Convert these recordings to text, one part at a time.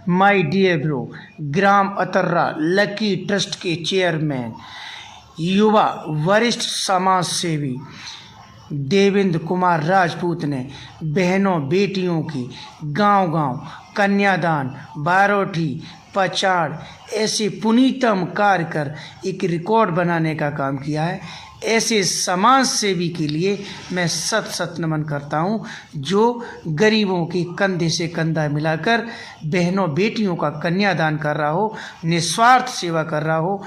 My dear bro, ग्राम Atarra lucky trust के chairman, युवा वरिष्ठ समाज सेवी देवेंद्र कुमार राजपूत ने बहनों बेटियों की गांव-गांव कन्यादान, बारोठी, पचाड़ ऐसे पुनीतम कार्य कर एक रिकॉर्ड बनाने का काम किया है। ऐसे समाज सेवी के लिए मैं सत सत नमन करता हूँ, जो गरीबों के कंधे से कंधा मिलाकर बहनों बेटियों का कन्यादान कर रहा हो, निस्वार्थ सेवा कर रहा हो,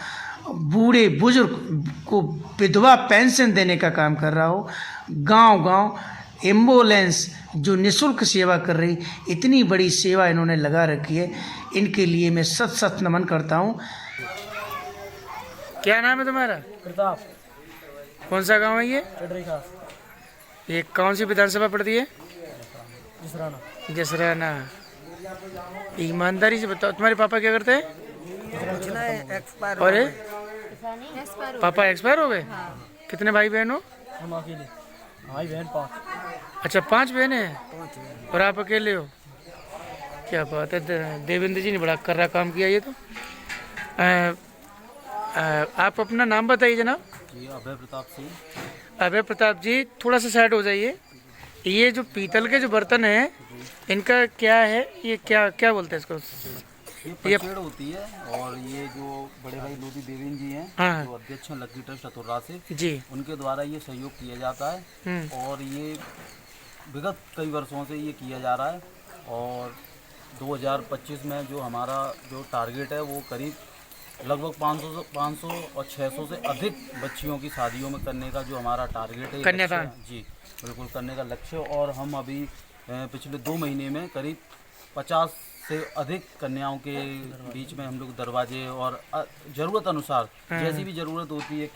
बूढ़े बुजुर्ग को विधवा पेंशन देने का काम कर रहा हो, गांव-गांव एम्बुलेंस जो निःशुल्क सेवा कर रही, इतनी बड़ी सेवा इन्होंने लगा रखी है। इनके लिए मैं सत सत नमन करता हूँ। क्या नाम है तुम्हारा? प्रताप। कौन सा गांव है ये? चटरी खास। ये कौन सी विधानसभा पड़ती है? जसराना। जसराना। ईमानदारी से बताओ, तुम्हारे पापा क्या करते हैं? और पापा एक्सपायर हो गए? कितने भाई बहन हो? हम अकेले, भाई बहन 5। अच्छा, 5 बहनें हैं और आप अकेले हो? क्या बात है, देवेंद्र जी ने बड़ा कर्रा काम किया ये तो। आप अपना नाम बताइए जनाब। जी, अभय प्रताप सिंह। अभय प्रताप जी, थोड़ा सा साइड हो जाइए। ये जो पीतल के जो बर्तन हैं, इनका क्या है? ये क्या क्या बोलते हैं इसको? ये पचेड़ होती है। और ये जो बड़े भाई लोधी देवेंद्र जी हैं, हाँ। जो अध्यक्ष हैं लकी ट्रस्ट अतुर्रा से जी, उनके द्वारा ये सहयोग किया जाता है। और ये विगत कई वर्षों से ये किया जा रहा है। और 2025 में जो हमारा जो टारगेट है वो करीब लगभग 500 और 600 से अधिक बच्चियों की शादियों में करने का जो हमारा टारगेट है, कन्यादान। जी बिल्कुल करने का लक्ष्य। और हम अभी पिछले 2 महीने में करीब 50 से अधिक कन्याओं के बीच में हम लोग दरवाजे और ज़रूरत अनुसार जैसी भी ज़रूरत होती है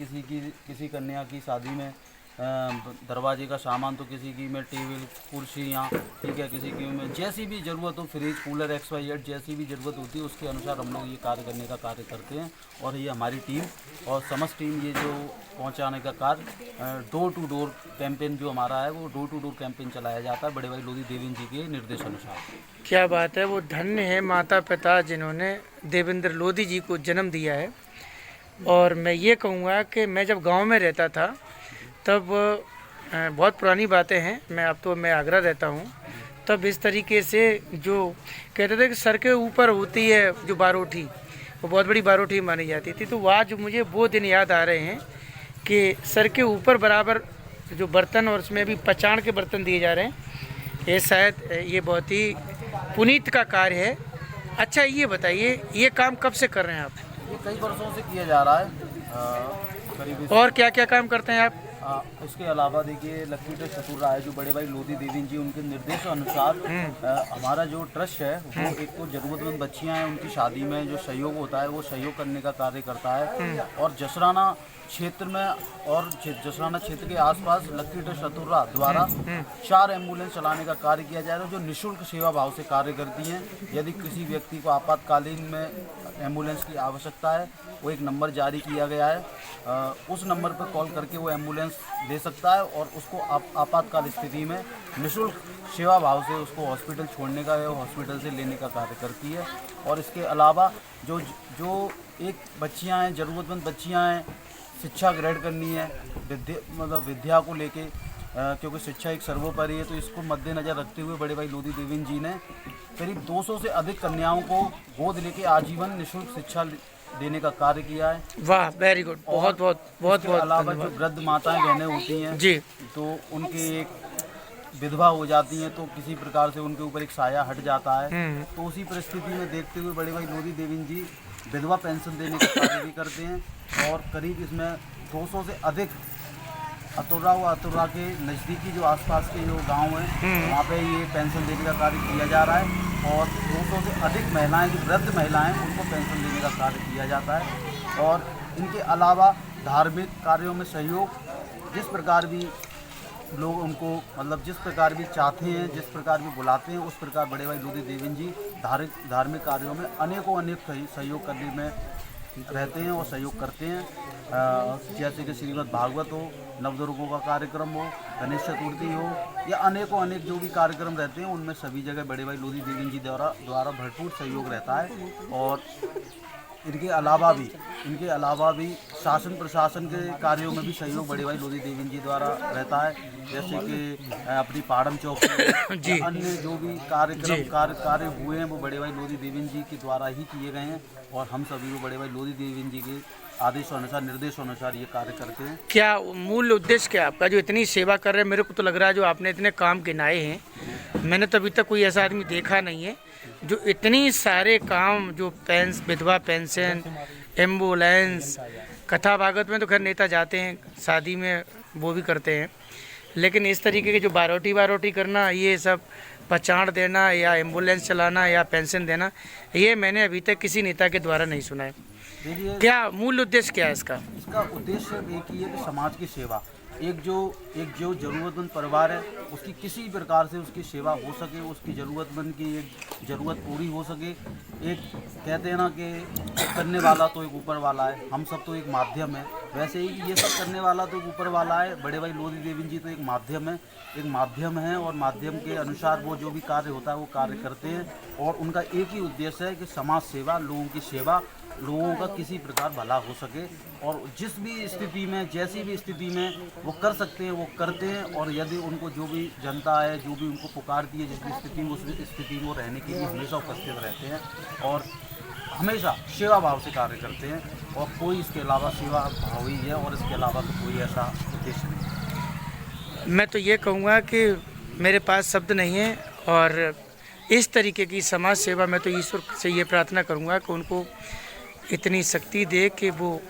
किसी कन्या की शादी में दरवाजे का सामान, तो किसी की में टेबल कुर्सियाँ, ठीक है, किसी की में जैसी भी ज़रूरत हो, फ्रिज कूलर XYZ जैसी भी ज़रूरत होती है उसके अनुसार हम लोग ये कार्य करने का कार्य करते हैं। और ये हमारी टीम और समस्त टीम ये जो पहुंचाने का कार्य डोर टू डोर कैंपेन जो हमारा है वो डोर टू डोर कैंपेन चलाया जाता है बड़े भाई लोधी देवेंद्र जी के निर्देशानुसार। क्या बात है, वो धन्य है माता पिता जिन्होंने देवेंद्र लोधी जी को जन्म दिया है। और मैं ये कहूँगा कि मैं जब गांव में रहता था तब बहुत पुरानी बातें हैं, मैं आगरा रहता हूँ, तब इस तरीके से जो कहते थे कि सर के ऊपर होती है जो बारोठी, वो बहुत बड़ी बारोठी मानी जाती थी। तो वहाँ जो मुझे वो दिन याद आ रहे हैं कि सर के ऊपर बराबर जो बर्तन और उसमें भी पचाड़ के बर्तन दिए जा रहे हैं। ये शायद ये बहुत ही पुनीत का कार्य है। अच्छा, ये बताइए, ये काम कब से कर रहे हैं आप? ये कई वर्षों से किया जा रहा है करीब। और क्या क्या काम करते हैं आप? इसके अलावा देखिए लकी ट्रस्ट अतुर्रा है जो बड़े भाई लोधी देवेंद्र जी उनके निर्देश अनुसार हमारा जो ट्रस्ट है वो एक तो ज़रूरतमंद बच्चियां हैं उनकी शादी में जो सहयोग होता है वो सहयोग करने का कार्य करता है। और जसराना क्षेत्र में और जसराना क्षेत्र के आसपास लकी ट्रस्ट अतुर्रा द्वारा 4 एम्बुलेंस चलाने का कार्य किया जा रहा है जो निःशुल्क सेवा भाव से कार्य करती हैं। यदि किसी व्यक्ति को आपातकालीन में एम्बुलेंस की आवश्यकता है, वो एक नंबर जारी किया गया है, उस नंबर पर कॉल करके वो एम्बुलेंस दे सकता है और उसको आपातकाल स्थिति में निःशुल्क सेवा भाव से उसको हॉस्पिटल छोड़ने का या हॉस्पिटल से लेने का कार्य करती है। और इसके अलावा जो एक बच्चियां हैं, ज़रूरतमंद बच्चियां हैं, शिक्षा ग्रहण करनी है, विद्या को लेके, क्योंकि शिक्षा एक सर्वोपरि है, तो इसको मद्देनज़र रखते हुए बड़े भाई लोधी देवेंद्र जी ने करीब 200 से अधिक कन्याओं को गोद लेके आजीवन निःशुल्क शिक्षा देने का कार्य किया है। वाह, वेरी गुड, बहुत बहुत बहुत बहुत। अलावा जो वृद्ध माताएं बहनें होती हैं जी, तो उनके एक विधवा हो जाती हैं तो किसी प्रकार से उनके ऊपर एक साया हट जाता है, तो उसी परिस्थिति में देखते हुए बड़े भाई लोधी देवेंद्र जी विधवा पेंशन देने का कार्य भी करते हैं। और करीब इसमें 200 से अधिक अतुर्रा व अतुर्रा के नज़दीकी जो आसपास के जो गांव हैं वहाँ पे ये पेंशन देने का कार्य किया जा रहा है। और 200 से अधिक महिलाएं जो वृद्ध महिलाएं उनको पेंशन देने का कार्य किया जाता है। और इनके अलावा धार्मिक कार्यों में सहयोग, जिस प्रकार भी लोग उनको जिस प्रकार भी चाहते हैं, जिस प्रकार भी बुलाते हैं, उस प्रकार बड़े भाई लोधी देवेंद्र जी धार्मिक कार्यों में अनेक सहयोग करने में रहते हैं और सहयोग करते हैं। जैसे कि श्रीमद् भागवत हो, नवदुर्गों का कार्यक्रम हो, गणेश चतुर्थी हो या अनेकों अनेक जो भी कार्यक्रम रहते हैं उनमें सभी जगह बड़े भाई लोधी देवी जी द्वारा भरपूर सहयोग रहता है। और इनके अलावा भी शासन प्रशासन के कार्यों में भी सहयोग बड़े भाई लोधी देवी जी द्वारा रहता है। जैसे कि अपनी पाड़म चौक में अन्य जो भी कार्य हुए हैं वो बड़े भाई लोधी देवी जी के द्वारा ही किए गए हैं और हम सभी को बड़े भाई लोधी देवी जी के आदेशों अनुसार निर्देशों अनुसार ये कार्य करते हैं। क्या मूल उद्देश्य क्या आपका जो इतनी सेवा कर रहे हैं? मेरे को तो लग रहा है जो आपने इतने काम गिनाए हैं, मैंने तो अभी तक कोई ऐसा आदमी देखा नहीं है जो इतनी सारे काम, जो विधवा पेंशन, एम्बुलेंस, कथा भागवत में तो खैर नेता जाते हैं, शादी में वो भी करते हैं, लेकिन इस तरीके के जो बारोटी करना, ये सब पचाड़ देना या एम्बुलेंस चलाना या पेंशन देना, ये मैंने अभी तक किसी नेता के द्वारा नहीं सुना है। क्या मूल उद्देश्य क्या है इसका? इसका उद्देश्य एक ही है कि समाज की सेवा, एक जो ज़रूरतमंद परिवार है उसकी किसी प्रकार से उसकी सेवा हो सके, उसकी ज़रूरतमंद की एक ज़रूरत पूरी हो सके। एक कहते हैं ना कि करने वाला तो एक ऊपर वाला है, हम सब तो एक माध्यम है, वैसे ही ये सब करने वाला तो एक ऊपर वाला है। बड़े भाई लोधी देवी जी तो एक माध्यम है और माध्यम के अनुसार वो जो भी कार्य होता है वो कार्य करते हैं और उनका एक ही उद्देश्य है कि समाज सेवा, लोगों की सेवा, लोगों का किसी प्रकार भला हो सके और जिस भी स्थिति में, जैसी भी स्थिति में वो कर सकते हैं वो करते हैं। और यदि उनको जो भी जनता है, जो भी उनको पुकारती है, जिस भी स्थिति में, उस स्थिति में वो रहने के लिए हमेशा उपस्थित रहते हैं और हमेशा सेवा भाव से कार्य करते हैं और कोई इसके अलावा सेवा भाव ही है और इसके अलावा तो कोई ऐसा उद्देश्य नहीं। मैं तो ये कहूँगा कि मेरे पास शब्द नहीं है और इस तरीके की समाज सेवा मैं तो ईश्वर से ये प्रार्थना करूँगा कि उनको इतनी शक्ति दे कि वो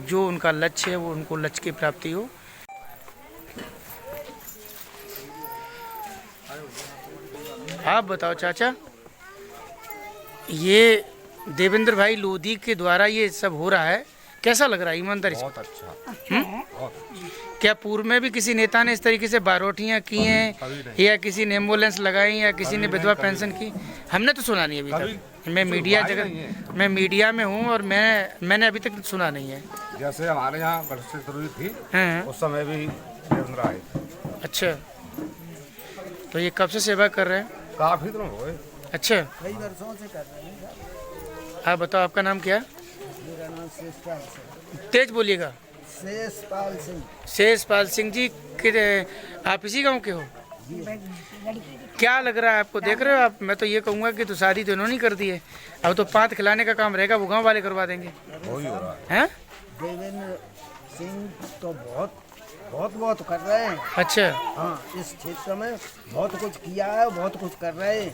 जो उनका लक्ष्य है वो उनको लक्ष्य की प्राप्ति हो। आप बताओ चाचा, ये देवेंद्र भाई लोधी के द्वारा ये सब हो रहा है, कैसा लग रहा है? ईमानदारी से। बहुत अच्छा। क्या पूर्व में भी किसी नेता ने इस तरीके से बारोटियाँ की हैं या किसी ने एम्बुलेंस लगाई या किसी ने विधवा पेंशन की? हमने तो सुना नहीं अभी तक। मैं मीडिया में हूँ और मैंने अभी तक सुना नहीं है। जैसे हमारे यहाँ गणेश चतुर्थी थी, हाँ। उस समय भी देवेंद्र आए थे। अच्छा, तो ये कब से सेवा कर रहे हैं? काफी दिन हो गए। अच्छा, कई वर्षों से कर रहे हैं। आप बताओ, आपका नाम क्या है? मेरा नाम शेषपाल सिंह। तेज बोलिएगा। शेषपाल सिंह। शेषपाल सिंह जी, आप इसी गांव के हो? क्या लग रहा है आपको? देख रहे हो आप? मैं तो ये कहूँगा कि तो शादी तो इन्होंने कर दी है, अब तो पात खिलाने का काम रहेगा, वो गांव वाले करवा देंगे। वही हो रहा हैं? देवेंद्र सिंह तो बहुत कर रहे हैं। अच्छा। हाँ, इस क्षेत्र में बहुत कुछ किया है, बहुत कुछ कर रहे हैं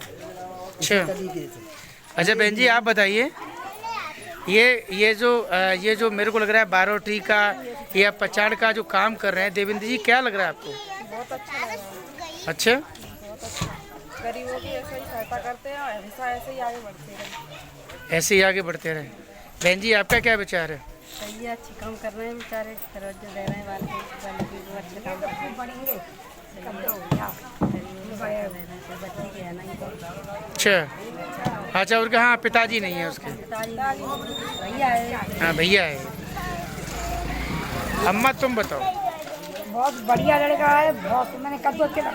इसी तरीके से। अच्छा बहन जी, आप बताइए, ये जो मेरे को लग रहा है बारोटी का या पचाड़ का जो काम कर रहे हैं देवेंद्र जी, क्या लग रहा है आपको? बहुत अच्छा लग रहा है। अच्छा, बहुत अच्छा। गरीबों की ऐसे ही सहायता करते हैं और हमेशा ऐसे ही आगे बढ़ते रहे। ऐसे ही आगे बढ़ते रहे। बहन जी, आपका क्या विचार है? सही है, अच्छी काम कर रहे हैं बेचारे, तवज्जो दे रहे हैं वाले अच्छे काम कर रहे हैं। बच्ची के है नहीं। अच्छा, और हाँ, पिताजी नहीं है उसके? भैया है। हाँ, भैया है। अम्मा तुम बताओ। बहुत बढ़िया लड़का है, बहुत। मैंने कद्दू तिलक।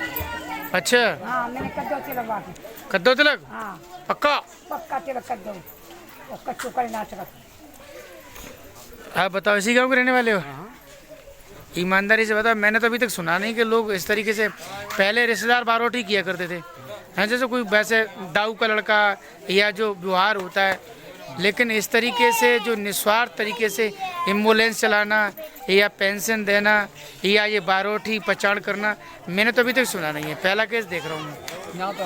अच्छा। हाँ, मैंने कद्दू तिलक बाकी। कद्दू तिलक? हाँ, पक्का तिलक कद्दू और कच्चू कर नाच रख। आप बताओ, इसी गांव के रहने वाले हो? ईमानदारी से बताओ, मैंने तो अभी तक सुना नहीं कि लोग इस तरीके से, पहले रिश्तेदार बारोटी किया करते थे, हैं, जैसे कोई वैसे दाऊ का लड़का या जो व्यवहार होता है, लेकिन इस तरीके से जो निस्वार्थ तरीके से एम्बुलेंस चलाना या पेंशन देना या ये बारोटी पचाड़ करना, मैंने तो अभी तक सुना नहीं है, पहला केस देख रहा हूँ मैं। यहाँ तो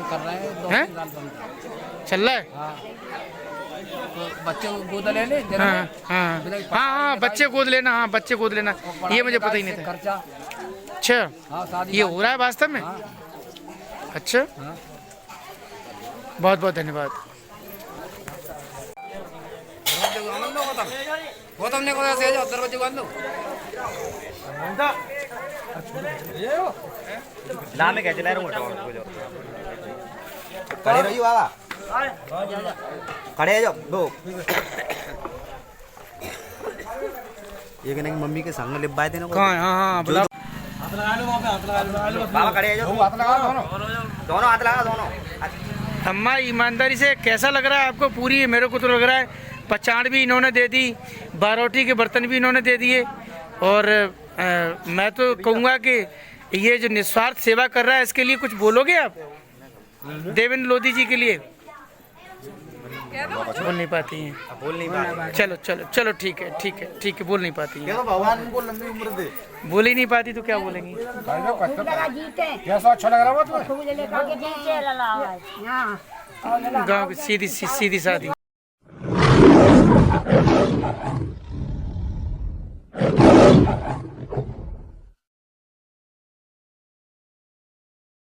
कर रहे हैं, चल रहा है। तो बच्चे को गोद ले ले। हाँ, बच्चे गोद लेना। हाँ, बच्चे गोद लेना, ये मुझे पता ही नहीं था। खर्चा। अच्छा, ये हो रहा है वास्तव में? अच्छा, बहुत बहुत धन्यवाद। गौतम ने कहा से दरवाजे बंद लो। नाम है क्या चला रहा हूँ खड़े रहिए बाबा, खड़े हो जाओ दो। ये कहने की मम्मी के संग लिपाए थे ना कहाँ है? हाँ हाँ बताओ। बाबा खड़े हैं जो हाथ लगा दोनों हाथ लगा दोनों। अम्मा ईमानदारी से कैसा लग रहा है आपको? पूरी मेरे को तो लग रहा है पचाड़ भी इन्होंने दे दी, बारोटी के बर्तन भी इन्होंने दे दिए, और मैं तो कहूँगा कि ये जो निस्वार्थ सेवा कर रहा है इसके लिए कुछ बोलोगे आप देवेंद्र लोधी जी के लिए? बोल नहीं पाती हैं। बोल नहीं पा रहे। चलो चलो चलो ठीक है ठीक है ठीक है, बोल नहीं पाती हैं। तो भगवान उनको लंबी उम्र दे। बोल ही नहीं पाती तो क्या बोलेंगी? कैसा अच्छा लग रहा है तुम्हें? गाँव की सीधी सादी।